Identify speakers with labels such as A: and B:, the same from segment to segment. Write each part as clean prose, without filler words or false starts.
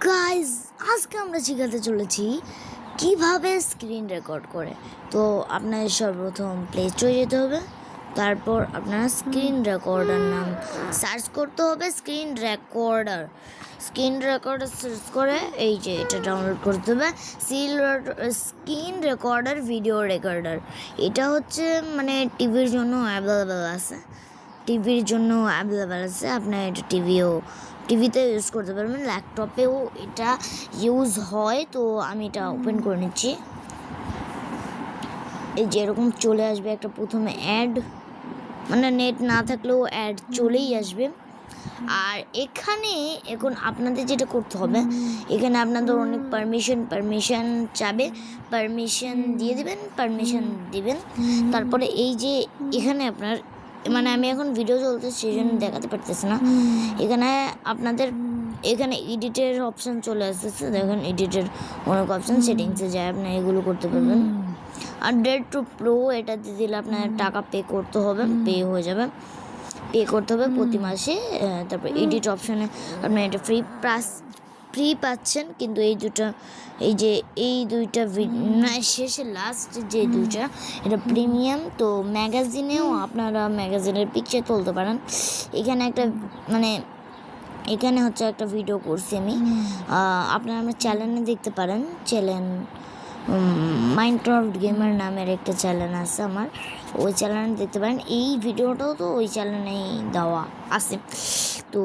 A: Guys আজকে আমরা শিখাতে চলেছি কিভাবে স্ক্রিন রেকর্ড করে। তো আপনাদের সর্বপ্রথম প্লে স্টোরে যেতে হবে, তারপর আপনার স্ক্রিন রেকর্ডার নাম সার্চ করতে হবে। স্ক্রিন রেকর্ডার সার্চ করে এই যে এটা ডাউনলোড করতে হবে। স্ক্রিন রেকর্ডার ভিডিও রেকর্ডার, এটা হচ্ছে মানে টিভির জন্য অ্যাভেলেবেল আছে, আপনার এটা টিভিতে ইউজ করতে পারবেন, ল্যাপটপেও এটা ইউজ হয়। তো আমি এটা ওপেন করে নিচ্ছি। এই যে এরকম চলে আসবে একটা প্রথমে অ্যাড, মানে নেট না থাকলেও অ্যাড চলেই আসবে। আর এখানে এখন আপনাদের যেটা করতে হবে, এখানে আপনাদের অনেক পারমিশন চাবে, পারমিশন দিবেন। তারপরে এই যে এখানে আপনার মানে আমি এখন ভিডিও চলতে সেই জন্য দেখাতে পারতেছি না। এখানে আপনাদের এখানে এডিটের অপশান চলে আসতেছে, দেখেন এডিটের অনেক অপশান, সেটিংসে যায় আপনার এগুলো করতে পারবেন। আর ডেট টু প্রো এটা দিয়ে দিলে আপনার টাকা পে করতে হবে প্রতি মাসে। তারপর এডিট অপশানে আপনার এটা ফ্রি পাচ্ছেন, কিন্তু এই দুইটা শেষে লাস্ট যে দুইটা এটা প্রিমিয়াম। তো ম্যাগাজিনেও আপনারা ম্যাগাজিনের পিকচার তুলতে পারেন। এখানে হচ্ছে একটা ভিডিও করছি আমি, আপনারা আমার চ্যানেলে দেখতে পারেন। মাইনক্রাফট গেমার নামের একটা চ্যানেল আছে আমার, ওই চ্যানেলে দেখতে পারেন। এই ভিডিওটাও তো ওই চ্যানেলেই দেওয়া আছে। তো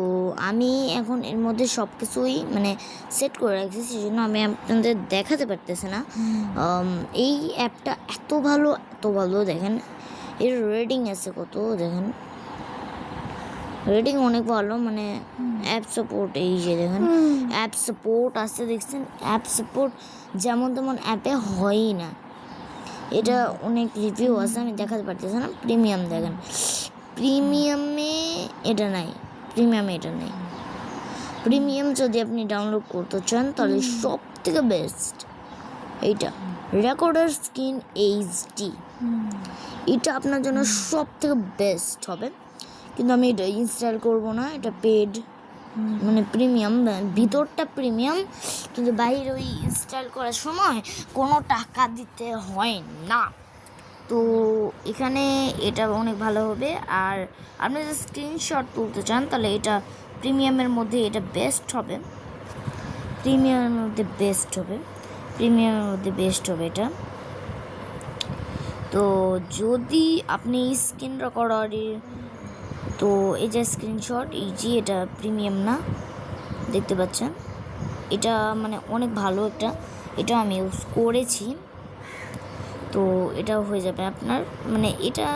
A: আমি এখন এর মধ্যে সব কিছুই মানে সেট করে রাখছি, সেই জন্য আমি আপনাদের দেখাতে পারতেছি না। এই অ্যাপটা এত ভালো দেখেন, এর রেটিং আছে কত দেখেন, রেটিং অনেক ভালো। মানে অ্যাপ সাপোর্ট, এই যে দেখেন অ্যাপ সাপোর্ট আছে, দেখছেন অ্যাপ সাপোর্ট যেমন তেমন অ্যাপে হয়ই না। এটা অনেক রিভিউ আছে, আমি দেখাতে পারতেছি না। প্রিমিয়াম দেখেন, প্রিমিয়ামে এটা নাই। প্রিমিয়াম যদি আপনি ডাউনলোড করতে চান তাহলে সব থেকে বেস্ট এইটা রেকর্ডার স্ক্রিন এইচডি, এটা আপনার জন্য সব থেকে বেস্ট হবে। কিন্তু আমি এটা ইনস্টল করবো না, এটা পেড মানে প্রিমিয়াম, ভিতরটা প্রিমিয়াম, কিন্তু বাইরে ওই ইনস্টল করার সময় কোনো টাকা দিতে হয় না। তো এখানে এটা অনেক ভালো হবে। আর আপনি যদি স্ক্রিনশট তুলতে চান তাহলে এটা প্রিমিয়ামের মধ্যে এটা বেস্ট হবে, এটা। তো যদি আপনি স্ক্রিন রেকর্ডারের, তো এই যে স্ক্রিনশট এই যে এটা প্রিমিয়াম না, দেখতে পাচ্ছেন এটা মানে অনেক ভালো এটা আমি ইউজ করেছি। তো এটাও হয়ে যাবে আপনার, মানে এটা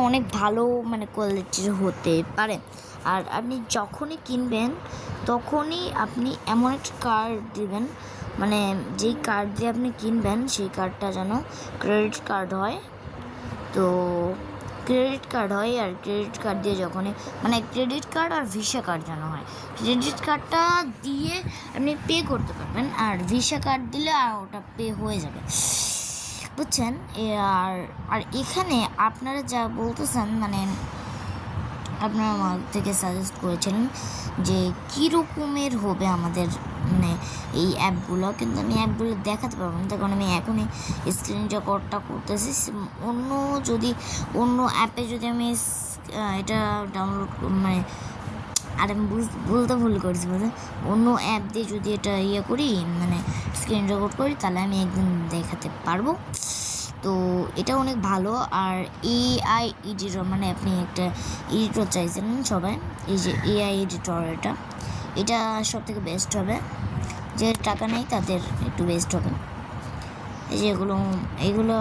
A: অনেক ভালো মানে কোয়ালিটির হতে পারে। আর আপনি যখনই কিনবেন তখনই আপনি এমন একটা কার্ড দিবেন, মানে যেই কার্ড দিয়ে আপনি কিনবেন সেই কার্ডটা যেন ক্রেডিট কার্ড হয়। তো ক্রেডিট কার্ড দিয়ে যখনই মানে ক্রেডিট কার্ড আর ভিসা কার্ড যেন হয়, ক্রেডিট কার্ডটা দিয়ে আপনি পে করতে পারবেন, আর ভিসা কার্ড দিলে আর ওটা পে হয়ে যাবে, বুঝছেন। আর এখানে আপনারা যা বলতেছেন, মানে আপনারা আমার থেকে সাজেস্ট করেছিলেন যে কীরকমের হবে আমাদের মানে এই অ্যাপগুলো, কিন্তু আমি অ্যাপগুলো দেখাতে পারবো না, কারণ আমি এখনই স্ক্রিন রেকর্ডটা করতেছি। অন্য অ্যাপে যদি আমি এটা ডাউনলোড মানে আর আমি বলতে ভুল করেছি, অন্য অ্যাপ দিয়ে যদি এটা করি মানে স্ক্রিন রেকর্ড করি, তাহলে আমি একদিন দেখাতে পারবো। তো এটা অনেক ভালো। আর এআই এডিটর, মানে আপনি একটা এডিটর চাইছেন সবাই, এই যে এআই এডিটর, এটা সব থেকে বেস্ট হবে। যে টাকা নেই তাদের একটু বেস্ট হবে। এই যে এগুলো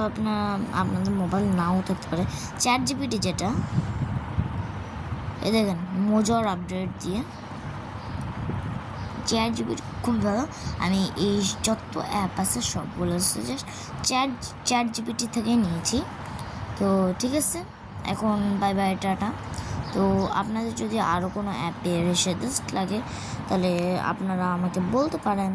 A: আপনাদের মোবাইল নাও থাকতে পারে। চ্যাট জিপিটি যেটা, এই দেখেন মোজর আপডেট দিয়ে চ্যাট জিপিটি খুব ভালো। আমি এই যত অ্যাপ আছে সবগুলো চ্যাট জিপিটি থেকে নিয়েছি। তো ঠিক আছে, এখন বাই বাই, টাটা। তো আপনাদের যদি আরও কোনো অ্যাপের সাজেস্ট লাগে তাহলে আপনারা আমাকে বলতে পারেন।